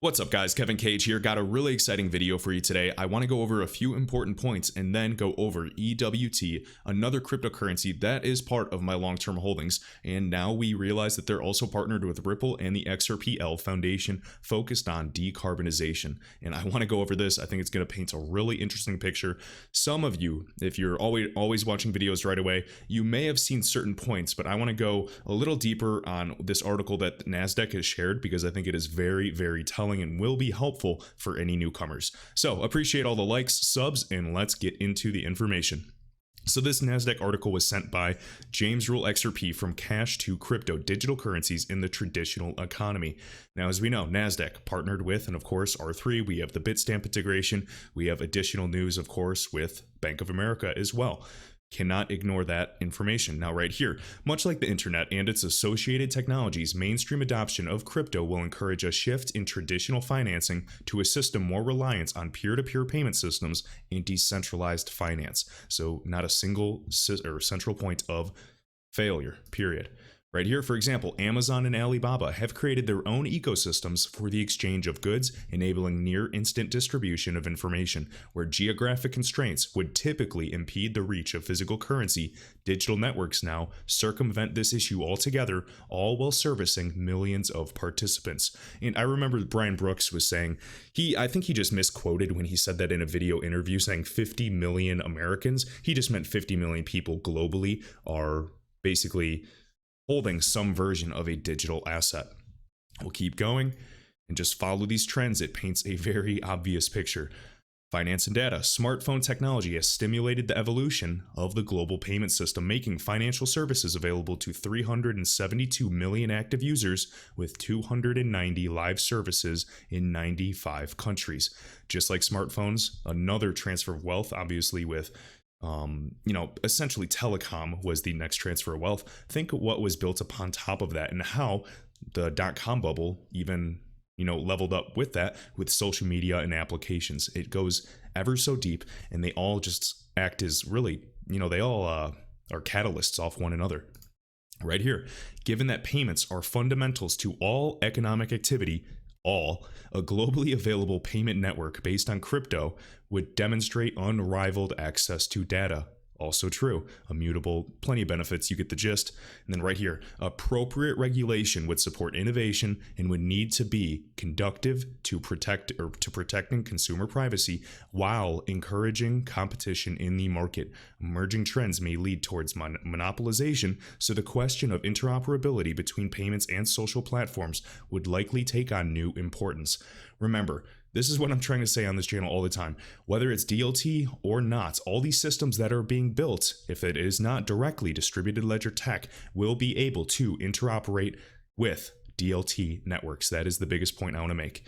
What's up guys, Kevin Cage here. Got a really exciting video for you today. I want to go over a few important points and then go over EWT, another cryptocurrency that is part of my long-term holdings. And now we realize that they're also partnered with Ripple and the XRP Foundation focused on decarbonization. And I want to go over this. I think it's going to paint a really interesting picture. Some of you, if you're always watching videos right away, you may have seen certain points, but I want to go a little deeper on this article that NASDAQ has shared because I think it is very, very telling and will be helpful for any newcomers. So appreciate all the likes, subs, and let's get into the information. So this NASDAQ article was sent by James Rule XRP from cash to crypto digital currencies in the traditional economy. Now, as we know, NASDAQ partnered with, and of course, R3, we have the Bitstamp integration. We have additional news, of course, with Bank of America as well. Cannot ignore that information. Now right here, much like the internet and its associated technologies, mainstream adoption of crypto will encourage a shift in traditional financing to a system more reliant on peer-to-peer payment systems and decentralized finance. So not a single or central point of failure, period. Right here, for example, Amazon and Alibaba have created their own ecosystems for the exchange of goods, enabling near-instant distribution of information. Where geographic constraints would typically impede the reach of physical currency, digital networks now circumvent this issue altogether, all while servicing millions of participants. And I remember Brian Brooks was saying, I think he just misquoted when he said that in a video interview, saying 50 million Americans. He just meant 50 million people globally are basically holding some version of a digital asset. We'll keep going and just follow these trends. It paints a very obvious picture. Finance and data. Smartphone technology has stimulated the evolution of the global payment system, making financial services available to 372 million active users with 290 live services in 95 countries. Just like smartphones, another transfer of wealth, obviously with essentially telecom was the next transfer of wealth. Think what was built upon top of that and how the dot-com bubble even, leveled up with that with social media and applications. It goes ever so deep and they all just act as really, they all are catalysts off one another. Right here, given that payments are fundamentals to all economic activity, a globally available payment network based on crypto would demonstrate unrivaled access to data. Also true. Immutable, plenty of benefits, you get the gist. And then right here, appropriate regulation would support innovation and would need to be conducive to protecting consumer privacy while encouraging competition in the market. Emerging trends may lead towards monopolization, so the question of interoperability between payments and social platforms would likely take on new importance. Remember, this is what I'm trying to say on this channel all the time. Whether it's DLT or not, all these systems that are being built, if it is not directly distributed ledger tech, will be able to interoperate with DLT networks. That is the biggest point I want to make.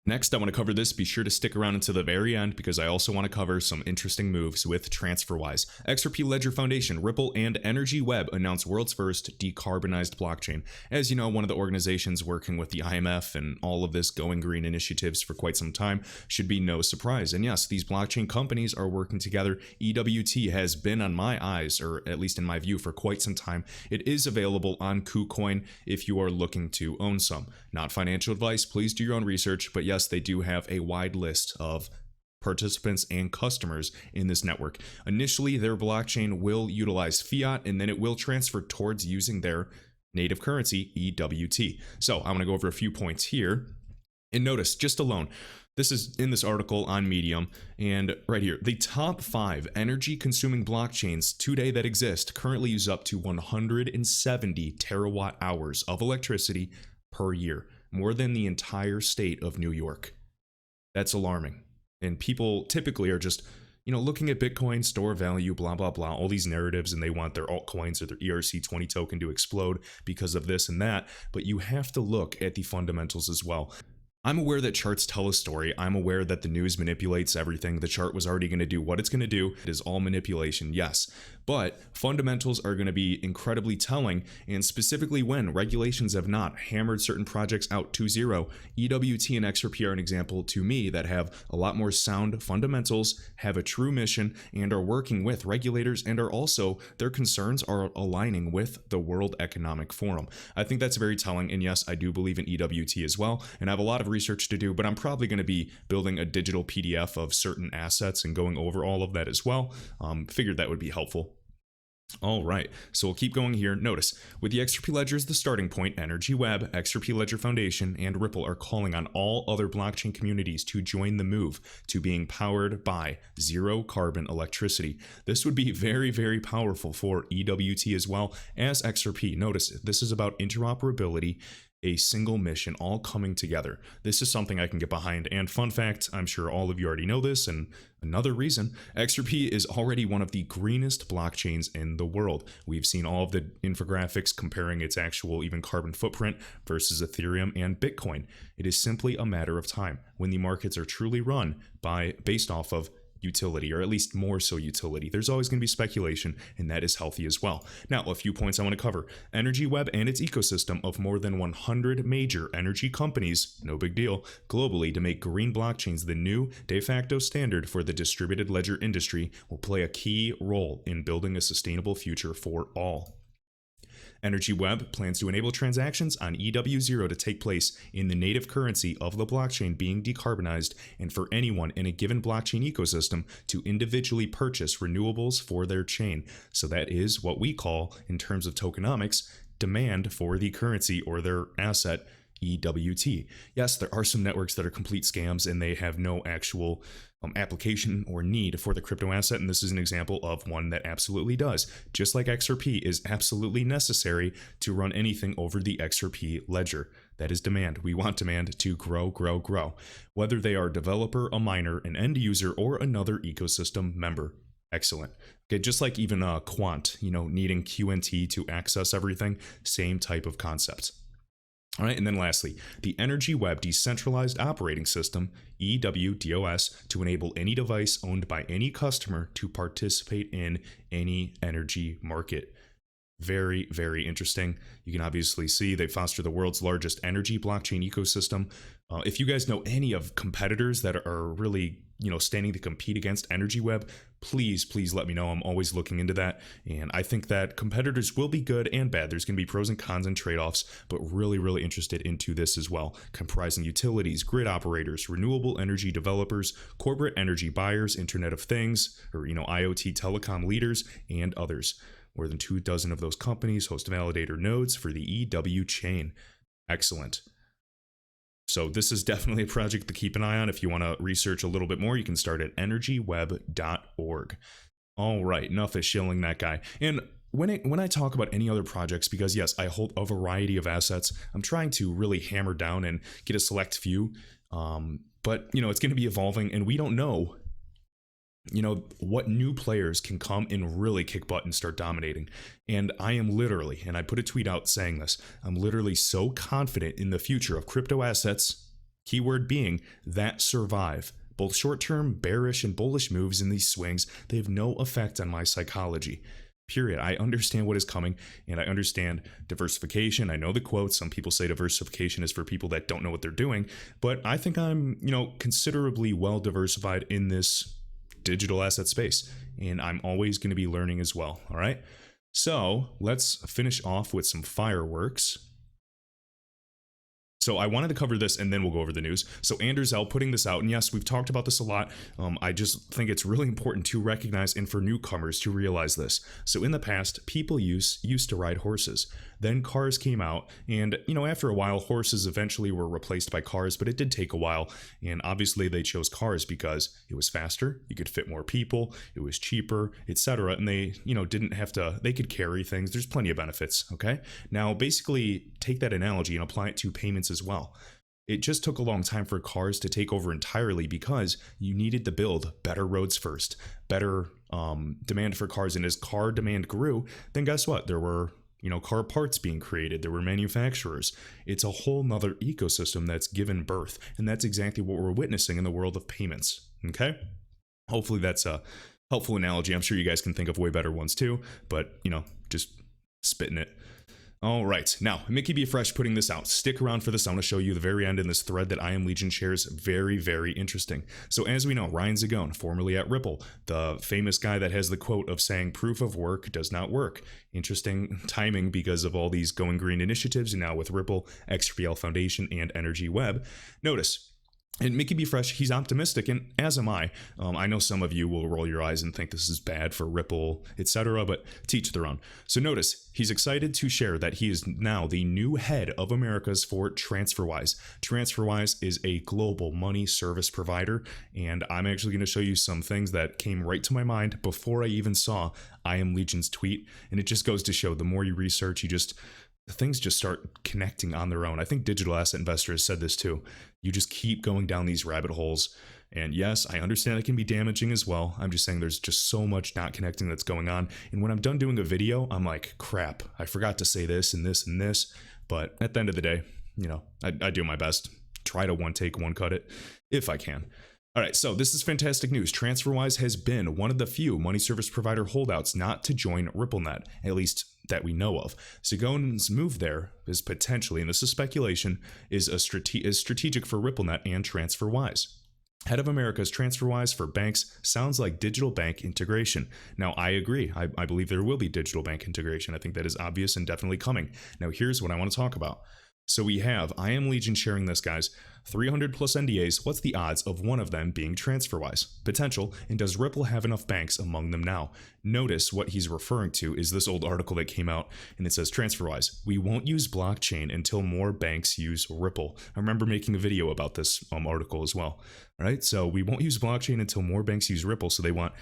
Next, I want to cover this. Be sure to stick around until the very end because I also want to cover some interesting moves with TransferWise. XRP Ledger Foundation, Ripple, and Energy Web announced world's first decarbonized blockchain. As you know, one of the organizations working with the IMF and all of this Going Green initiatives for quite some time should be no surprise. And yes, these blockchain companies are working together. EWT has been on my eyes, or at least in my view, for quite some time. It is available on KuCoin if you are looking to own some. Not financial advice, please do your own research, but yes, they do have a wide list of participants and customers in this network. Initially, their blockchain will utilize fiat and then it will transfer towards using their native currency, EWT. So I'm going to go over a few points here. And notice, just alone, this is in this article on Medium, and right here, the top 5 energy-consuming blockchains today that exist currently use up to 170 terawatt hours of electricity per year. More than the entire state of New York. That's alarming. And people typically are just, looking at Bitcoin, store value, blah, blah, blah, all these narratives, and they want their altcoins or their ERC20 token to explode because of this and that. But you have to look at the fundamentals as well. I'm aware that charts tell a story. I'm aware that the news manipulates everything. The chart was already going to do what it's going to do. It is all manipulation, yes. But fundamentals are going to be incredibly telling, and specifically when regulations have not hammered certain projects out to zero. EWT and XRP are an example to me that have a lot more sound fundamentals, have a true mission, and are working with regulators, and are also, their concerns are aligning with the World Economic Forum. I think that's very telling, and yes, I do believe in EWT as well, and I have a lot of research to do, but I'm probably going to be building a digital PDF of certain assets and going over all of that as well. Figured that would be helpful. All right, so we'll keep going here. Notice, with the XRP Ledger as the starting point, Energy Web, XRP Ledger Foundation, and Ripple are calling on all other blockchain communities to join the move to being powered by zero carbon electricity. This would be very, very powerful for EWT as well as XRP. Notice, this is about interoperability, a single mission all coming together. This is something I can get behind. And fun fact, I'm sure all of you already know this, and another reason, XRP is already one of the greenest blockchains in the world. We've seen all of the infographics comparing its actual even carbon footprint versus Ethereum and Bitcoin. It is simply a matter of time when the markets are truly run based off of utility, or at least more so utility. There's always going to be speculation, and that is healthy as well. Now, a few points I want to cover. Energy Web and its ecosystem of more than 100 major energy companies, no big deal, globally to make green blockchains the new de facto standard for the distributed ledger industry will play a key role in building a sustainable future for all. Energy Web plans to enable transactions on EW0 to take place in the native currency of the blockchain being decarbonized, and for anyone in a given blockchain ecosystem to individually purchase renewables for their chain. So that is what we call, in terms of tokenomics, demand for the currency or their asset, EWT. Yes, there are some networks that are complete scams and they have no actual application or need for the crypto asset, and this is an example of one that absolutely does. Just like XRP is absolutely necessary to run anything over the XRP ledger. That is demand. We want demand to grow, grow, grow. Whether they are a developer, a miner, an end user, or another ecosystem member. Excellent. Okay, just like even Quant, needing QNT to access everything, same type of concept. All right, and then lastly, the Energy Web Decentralized Operating System, EWDOS, to enable any device owned by any customer to participate in any energy market. Very, very interesting. You can obviously see they foster the world's largest energy blockchain ecosystem. If you guys know any of competitors that are really, standing to compete against Energy Web, please let me know. I'm always looking into that. And I think that competitors will be good and bad. There's going to be pros and cons and trade-offs, but really, really interested into this as well, comprising utilities, grid operators, renewable energy developers, corporate energy buyers, Internet of Things, or, IoT telecom leaders, and others. More than 24 of those companies host validator nodes for the EW chain. Excellent. So this is definitely a project to keep an eye on. If you want to research a little bit more, you can start at energyweb.org. All right, enough of shilling that guy. And when I talk about any other projects, because yes, I hold a variety of assets, I'm trying to really hammer down and get a select few. But it's going to be evolving, and we don't know what new players can come and really kick butt and start dominating. And I am literally, and I put a tweet out saying this, I'm literally so confident in the future of crypto assets, keyword being that survive. Both short-term bearish and bullish moves in these swings, they have no effect on my psychology. Period. I understand what is coming, and I understand diversification. I know the quotes. Some people say diversification is for people that don't know what they're doing, but I think I'm, considerably well diversified in this digital asset space, and I'm always going to be learning as well. All right, so let's finish off with some fireworks. So I wanted to cover this and then we'll go over the news. So Anders L putting this out, and yes, we've talked about this a lot. I just think it's really important to recognize and for newcomers to realize this. So in the past, people used to ride horses. Then cars came out, and after a while, horses eventually were replaced by cars, but it did take a while. And obviously they chose cars because it was faster, you could fit more people, it was cheaper, etc. And they, didn't have to, they could carry things. There's plenty of benefits. Okay. Now basically take that analogy and apply it to payments as well. It just took a long time for cars to take over entirely because you needed to build better roads first, better demand for cars. And as car demand grew, then guess what? There were car parts being created. There were manufacturers. It's a whole nother ecosystem that's given birth. And that's exactly what we're witnessing in the world of payments. Okay. Hopefully that's a helpful analogy. I'm sure you guys can think of way better ones too, but just spitting it. All right, now Mickey B. Fresh putting this out. Stick around for this. I want to show you the very end in this thread that I Am Legion shares. Very, very interesting. So as we know, Ryan Zagone, formerly at Ripple, the famous guy that has the quote of saying proof of work does not work. Interesting timing because of all these Going Green initiatives, and now with Ripple, XRP Foundation, and Energy Web. Notice, and Mickey B. Fresh, he's optimistic, and as am I. I know some of you will roll your eyes and think this is bad for Ripple, etc., but teach their own. So notice, he's excited to share that he is now the new head of Americas for TransferWise. TransferWise is a global money service provider, and I'm actually going to show you some things that came right to my mind before I even saw I Am Legion's tweet, and it just goes to show the more you research, things just start connecting on their own. I think Digital Asset Investor has said this too. You just keep going down these rabbit holes. And yes, I understand it can be damaging as well. I'm just saying there's just so much not connecting that's going on. And when I'm done doing a video, I'm like, crap, I forgot to say this and this and this. But at the end of the day, I do my best. Try to one take, one cut it if I can. All right, so this is fantastic news. TransferWise has been one of the few money service provider holdouts not to join RippleNet, at least that we know of. Zagone's move there is potentially, and this is speculation, is strategic for RippleNet and TransferWise. Head of America's TransferWise for banks sounds like digital bank integration. Now, I agree. I believe there will be digital bank integration. I think that is obvious and definitely coming. Now, here's what I want to talk about. So we have I Am Legion sharing this, guys. 300 plus NDAs. What's the odds of one of them being TransferWise? Potential. And does Ripple have enough banks among them now? Notice what he's referring to is this old article that came out, and it says TransferWise. We won't use blockchain until more banks use Ripple. I remember making a video about this article as well. All right, so we won't use blockchain until more banks use Ripple. So they want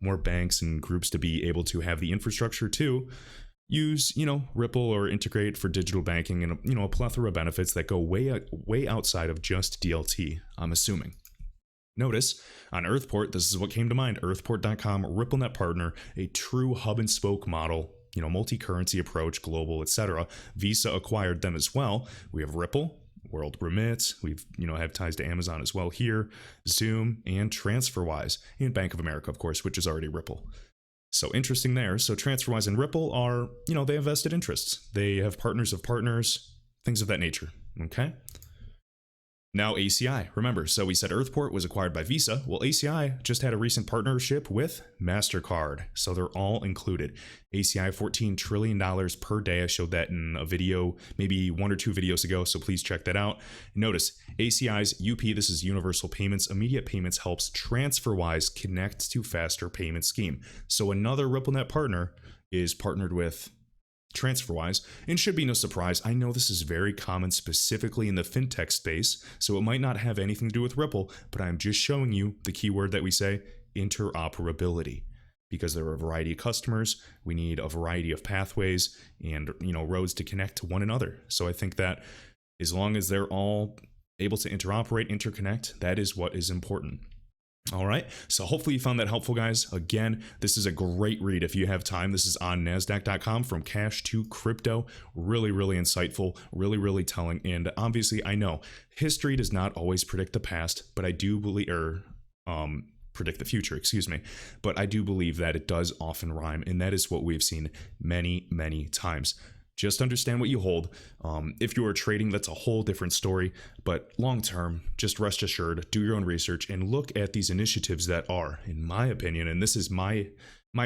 more banks and groups to be able to have the infrastructure to use, Ripple or integrate for digital banking and, a plethora of benefits that go way outside of just DLT, I'm assuming. Notice on Earthport, this is what came to mind, earthport.com, RippleNet partner, a true hub and spoke model, multi-currency approach, global, etc. Visa acquired them as well. We have Ripple, World Remit, we've have ties to Amazon as well here, Zoom, and TransferWise, and Bank of America, of course, which is already Ripple. So interesting there. So TransferWise and Ripple are, they have vested interests. They have partners of partners, things of that nature. Okay. Now ACI, remember, so we said Earthport was acquired by Visa. Well, ACI just had a recent partnership with MasterCard. So they're all included. ACI $14 trillion per day. I showed that in a video, maybe 1 or 2 videos ago. So please check that out. Notice ACI's UP, this is Universal Payments, Immediate Payments helps TransferWise connect to faster payment scheme. So another RippleNet partner is partnered with TransferWise, and should be no surprise, I know this is very common specifically in the fintech space, so it might not have anything to do with Ripple, but I'm just showing you the keyword that we say, interoperability. Because there are a variety of customers, we need a variety of pathways and roads to connect to one another. So I think that as long as they're all able to interoperate, interconnect, that is what is important. All right, so hopefully you found that helpful, guys. Again, this is a great read if you have time. This is on NASDAQ.com, From Cash to Crypto. Really, really insightful, really telling. And obviously, I know history does not always predict the past, but I do believe, predict the future, excuse me. But I do believe that it does often rhyme, and that is what we've seen many times. Just understand what you hold. If you are trading, that's a whole different story. But long term, just rest assured, do your own research and look at these initiatives that are, in my opinion, and this is my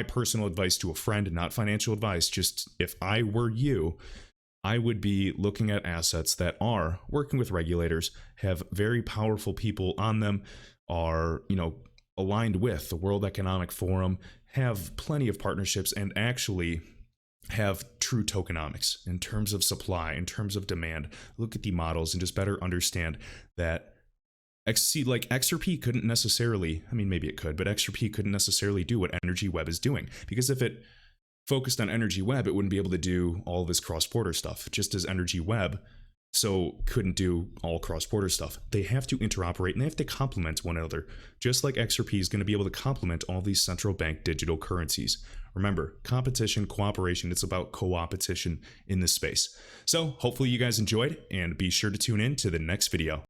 personal advice to a friend, not financial advice. Just if I were you, I would be looking at assets that are working with regulators, have very powerful people on them, are, aligned with the World Economic Forum, have plenty of partnerships, and actually have true tokenomics in terms of supply, in terms of demand. Look at the models and just better understand that XRP couldn't necessarily, maybe it could, but XRP couldn't necessarily do what Energy Web is doing, because if it focused on Energy Web, it wouldn't be able to do all this cross-border stuff, just as Energy Web couldn't do all cross-border stuff. They have to interoperate and they have to complement one another, just like XRP is going to be able to complement all these central bank digital currencies. Remember, competition, cooperation, it's about co-opetition in this space. So hopefully you guys enjoyed, and be sure to tune in to the next video.